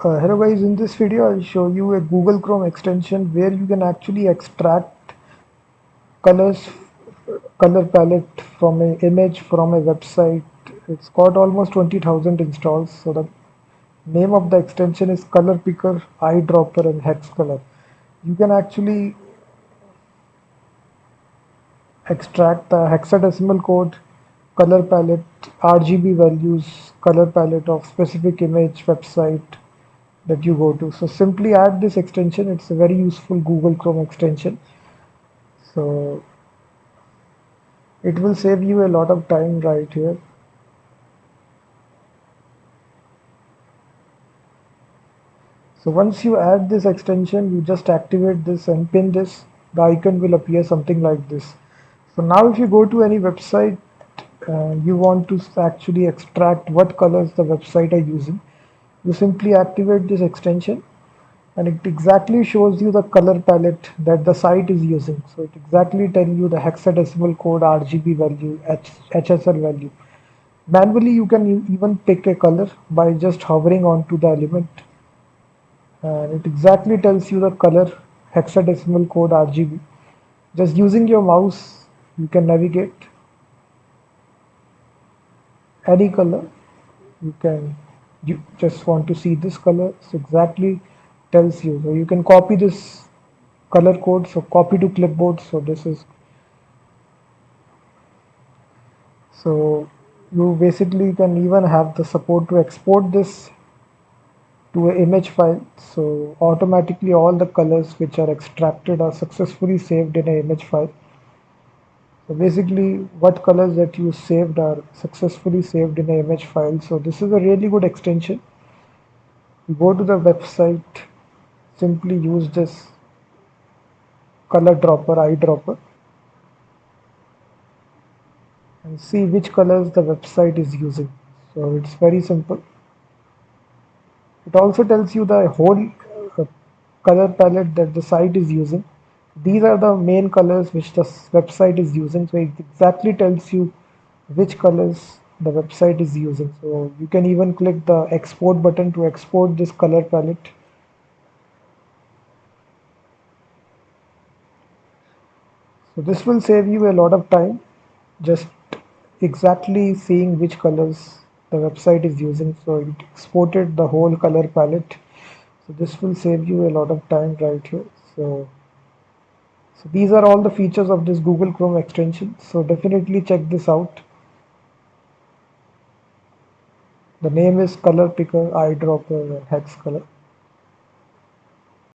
Hello guys, in this video I'll show you a Google Chrome extension where you can actually extract colors, color palette from an image from a website. It's got almost 20,000 installs. So the name of the extension is Color Picker, Eyedropper and HEX Color. You can actually extract the hexadecimal code, color palette, RGB values, color palette of specific image website that you go to. So simply add this extension. It's a very useful Google Chrome extension. So it will save you a lot of time right here. So once you add this extension, you just activate this and pin this. The icon will appear something like this. So now if you go to any website, you want to actually extract what colors the website are using, you simply activate this extension and it exactly shows you the color palette that the site is using. So it exactly tells you the hexadecimal code, RGB value, HSL value. Manually, you can even pick a color by just hovering onto the element, and it exactly tells you the color, hexadecimal code, RGB. Just using your mouse, you can navigate any color. You just want to see this color, so exactly tells you. So you can copy this color code, so copy to clipboard. So this is so you basically can even have the support to export this to an image file. So automatically all the colors which are extracted are successfully saved in an image file. So basically what colors that you saved are successfully saved in an image file. So this is a really good extension. You go to the website, simply use this color dropper, eyedropper, and see which colors the website is using. So it's very simple. It also tells you the whole uh, color palette that the site is using. These are the main colors which the website is using. So it exactly tells you which colors the website is using. So you can even click the export button to export this color palette. So this will save you a lot of time, just exactly seeing which colors the website is using. So it exported the whole color palette. So this will save you a lot of time right here. So these are all the features of this Google Chrome extension. So definitely check this out. The name is Color Picker, Eyedropper, and Hex Color.